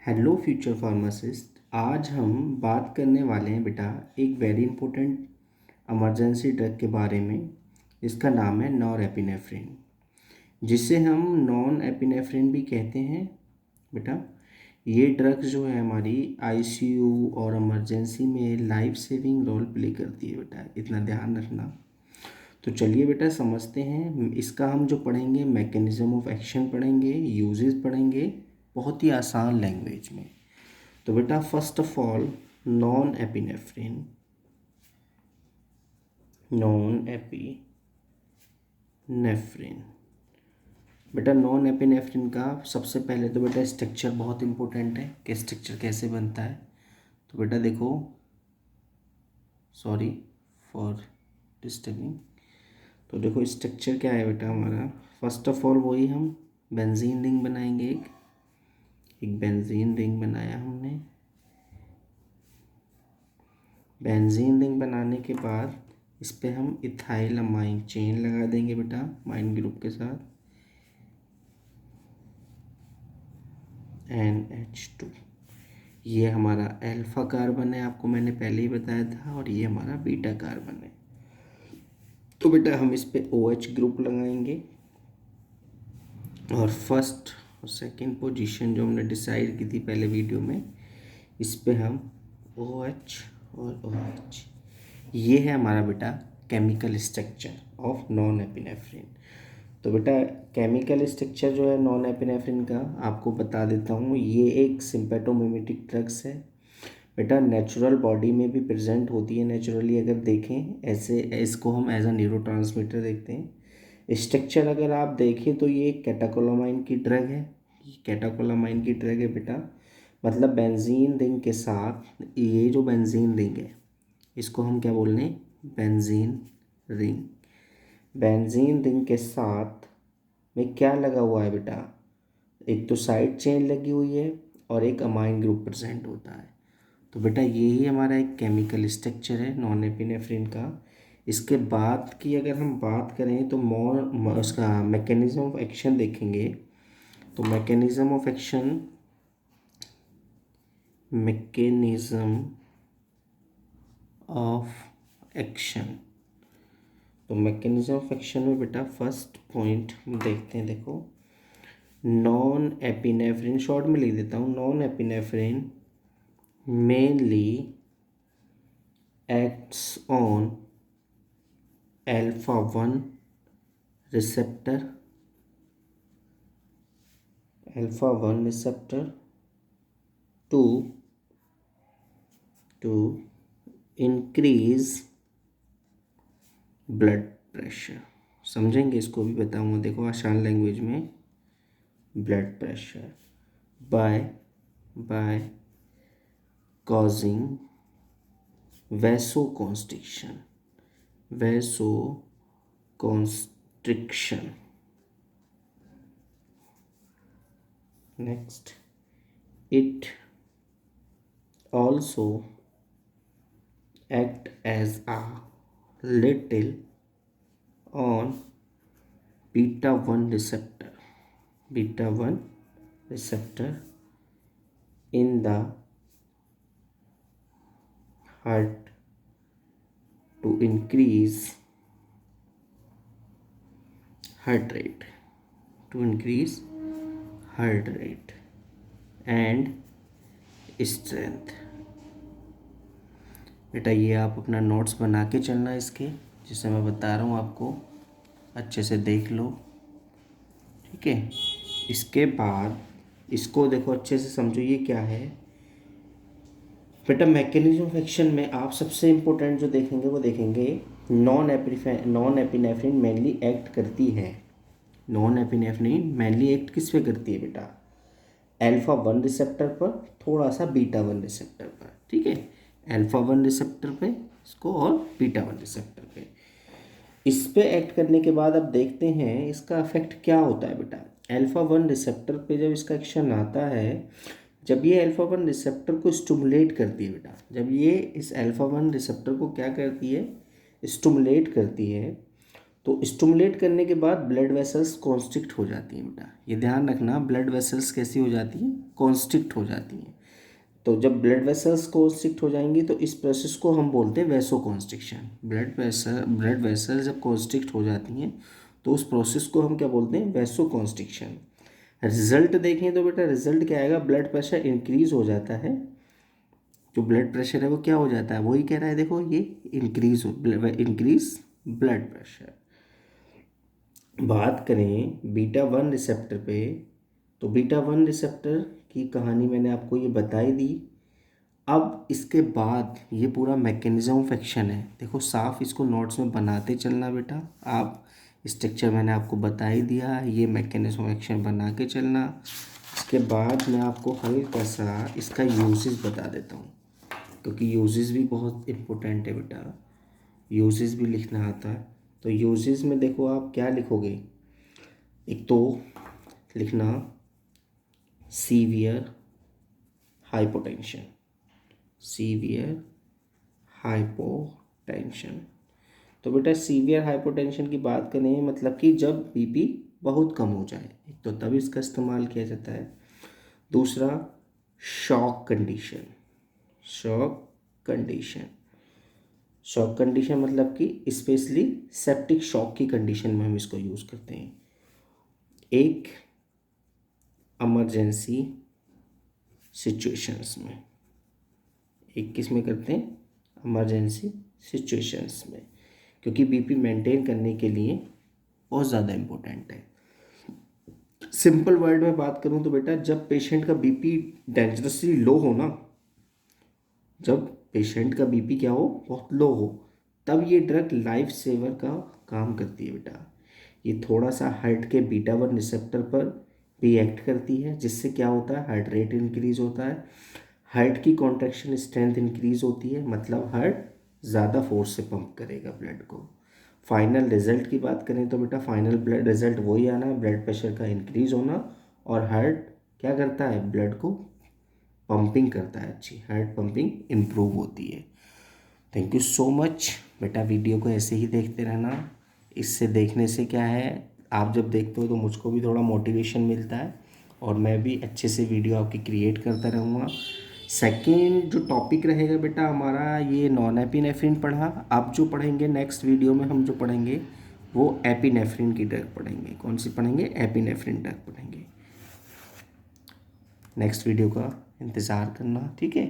Hello future pharmacist. आज हम बात करने वाले हैं बेटा एक वेरी इंपॉर्टेंट इमरजेंसी ड्रग के बारे में। इसका नाम है नॉरएपिनेफ्रिन, जिसे हम नॉन एपिनेफ्रिन भी कहते हैं। बेटा ये ड्रग्स जो है हमारी आईसीयू और इमरजेंसी में लाइफ सेविंग रोल प्ले करती है बेटा, इतना ध्यान रखना। तो चलिए बेटा समझते हैं इसका। हम जो पढ़ेंगे मैकेनिज्म ऑफ एक्शन पढ़ेंगे, यूजेस पढ़ेंगे, बहुत ही आसान लैंग्वेज में। तो बेटा first of all non epinephrine, non epinephrine. बेटा नॉन एपिनेफ्रिन का सबसे पहले तो बेटा स्ट्रक्चर बहुत इंपॉर्टेंट है कि स्ट्रक्चर कैसे बनता है। तो बेटा देखो, सॉरी फॉर डिस्टर्बिंग। तो देखो स्ट्रक्चर क्या है बेटा हमारा। फर्स्ट ऑफ ऑल वही हम बेंजीन रिंग बनाएंगे, एक बेंजीन रिंग बनाया हमने। बेंजीन रिंग बनाने के बाद इस पे हम इथाइल अमाइन चेन लगा देंगे बेटा अमाइन ग्रुप के साथ, NH2। ये हमारा अल्फा कार्बन है, आपको मैंने पहले ही बताया था, और ये हमारा बीटा कार्बन है। तो बेटा हम इस पे OH ग्रुप लगाएंगे, और फर्स्ट और सेकंड पोजीशन जो हमने डिसाइड की थी पहले वीडियो में, इस पे हम OH और OH। ये है हमारा बेटा chemical structure of non epinephrine. तो बेटा केमिकल स्ट्रक्चर जो है नॉन एपिनेफ्रिन का आपको बता देता हूँ। ये एक सिम्पेटोमिमेटिक ड्रग्स है बेटा, नेचुरल बॉडी में भी प्रेजेंट होती है नेचुरली। अगर देखें ऐसे, इसको हम एज अ न्यूरोट्रांसमीटर देखते हैं। स्ट्रक्चर अगर आप देखें तो ये कैटाकोलामाइन की ड्रग है, कैटाकोलामाइन की ड्रग है बेटा। मतलब बेंजीन रिंग के साथ ये जो बेंजीन रिंग है इसको हम क्या बोल रहे हैं, बेंजीन रिंग। बेंजीन रिंग के साथ में क्या लगा हुआ है बेटा, एक तो साइड चेन लगी हुई है और एक अमाइन ग्रुप प्रेजेंट होता है। तो बेटा यही हमारा एक केमिकल स्ट्रक्चर है नॉन एपिनेफ्रिन का। इसके बाद की अगर हम बात करें तो मोर उसका मैकेनिज्म ऑफ एक्शन देखेंगे। तो mechanism of action, mechanism of action, तो मैकेनिज्म ऑफ एक्शन में बेटा फर्स्ट पॉइंट हम देखते हैं। देखो नॉन एपिनेफ्रिन, शॉर्ट में लिख देता हूँ, non epinephrine mainly acts on alpha 1 receptor, alpha 1 receptor to increase blood pressure. समझेंगे, इसको भी बताऊंगा, देखो आसान लैंग्वेज में। Blood pressure by causing vasoconstriction, vasoconstriction। Next, it also act as a little on beta 1 receptor, beta 1 receptor in the heart to increase heart rate, to increase heart rate and strength। बेटा ये आप अपना notes बना के चलना इसके, जिसे मैं बता रहा हूँ आपको, अच्छे से देख लो, ठीक है। इसके बाद इसको देखो अच्छे से समझो ये क्या है बेटा। मैकेनिज्म ऑफ एक्शन में आप सबसे इम्पोर्टेंट जो देखेंगे वो देखेंगे नॉन एपिनेफ्रिन मेनली एक्ट करती है। नॉन एपिनेफ्रिन मेनली एक्ट किस पे करती है बेटा, अल्फा 1 रिसेप्टर पर, थोड़ा सा बीटा 1 रिसेप्टर पर, ठीक है। अल्फा 1 रिसेप्टर पे इसको और बीटा 1 रिसेप्टर पे। इस पे एक्ट करने के बाद अब देखते हैं इसका इफेक्ट क्या होता है बेटा। अल्फा 1 रिसेप्टर पे जब इसका एक्शन आता है, जब ये अल्फा 1 रिसेप्टर को स्टिमुलेट करती है बेटा, जब ये इस अल्फा 1 रिसेप्टर को क्या करती है, स्टिमुलेट करती है, तो स्टिमुलेट करने के बाद ब्लड वेसल्स कॉन्स्ट्रिक्ट हो जाती हैं बेटा। ये ध्यान रखना, ब्लड वेसल्स कैसी हो जाती हैं, कॉन्स्ट्रिक्ट हो जाती हैं। तो जब ब्लड वेसल्स कॉन्स्ट्रिक्ट हो जाएंगी तो इस प्रोसेस को हम बोलते हैं वैसो कॉन्स्ट्रिक्शन। ब्लड वेसल जब कॉन्स्ट्रिक्ट हो जाती हैं तो उस प्रोसेस को हम क्या बोलते हैं, वैसो कॉन्स्ट्रिक्शन। रिजल्ट देखें तो बेटा रिजल्ट क्या आएगा, ब्लड प्रेशर इंक्रीज हो जाता है। जो ब्लड प्रेशर है वो क्या हो जाता है, वही कह रहा है, देखो ये इंक्रीज ब्लड प्रेशर। बात करें बीटा वन रिसेप्टर पे, तो बीटा वन रिसेप्टर की कहानी मैंने आपको ये बताई दी। अब इसके बाद ये पूरा मैकेनिज्म ऑफ एक्शन है, देखो साफ इसको नोट्स में बनाते चलना बेटा। आप स्ट्रक्चर मैंने आपको बता ही दिया, ये मैकेनिज्म ऑफ एक्शन बना के चलना। इसके बाद मैं आपको हल्का सा इसका यूजेस बता देता हूँ, क्योंकि यूजेस भी बहुत इम्पोर्टेंट है बेटा, यूजेस भी लिखना आता है। तो यूजेस में देखो आप क्या लिखोगे, एक तो लिखना सीवियर हाइपोटेंशन, सीवियर हाइपोटेंशन। तो बेटा सीवियर हाइपोटेंशन की बात करें मतलब कि जब बीपी बहुत कम हो जाए, एक तो तब इसका इस्तेमाल किया जाता है। दूसरा shock condition, shock condition, shock condition मतलब कि स्पेशली सेप्टिक शॉक की कंडीशन में हम इसको यूज़ करते हैं। एक इमरजेंसी सिचुएशंस में, एक किस में करते हैं, इमरजेंसी सिचुएशंस में, क्योंकि बीपी मेंटेन करने के लिए बहुत ज़्यादा इम्पोर्टेंट है। सिंपल वर्ड में बात करूं तो बेटा जब पेशेंट का बीपी डेंजरसली लो हो ना, जब पेशेंट का बीपी क्या हो, बहुत लो हो, तब ये ड्रग लाइफ सेवर का काम करती है बेटा। ये थोड़ा सा हार्ट के बीटा वन रिसेप्टर पर भी एक्ट करती है, जिससे क्या होता है, हार्ट रेट इंक्रीज होता है, हार्ट की कॉन्ट्रैक्शन स्ट्रेंथ इंक्रीज होती है, मतलब हार्ट ज़्यादा फोर्स से पंप करेगा ब्लड को। फाइनल रिजल्ट की बात करें तो बेटा फाइनल ब्लड रिजल्ट वही आना है, ब्लड प्रेशर का इंक्रीज होना, और हार्ट क्या करता है, ब्लड को पंपिंग करता है, अच्छी हार्ट पंपिंग इम्प्रूव होती है। थैंक यू सो मच बेटा, वीडियो को ऐसे ही देखते रहना। इससे देखने से क्या है, आप जब देखते हो तो मुझको भी थोड़ा मोटिवेशन मिलता है और मैं भी अच्छे से वीडियो आपकी क्रिएट करता रहूँगा। सेकेंड जो टॉपिक रहेगा बेटा हमारा, ये नॉन एपिनेफ्रिन पढ़ा। आप जो पढ़ेंगे नेक्स्ट वीडियो में हम जो पढ़ेंगे वो एपिनेफ्रिन की ड्रग पढ़ेंगे। कौन सी पढ़ेंगे, एपिनेफ्रिन ड्रग पढ़ेंगे। नेक्स्ट वीडियो का इंतज़ार करना, ठीक है।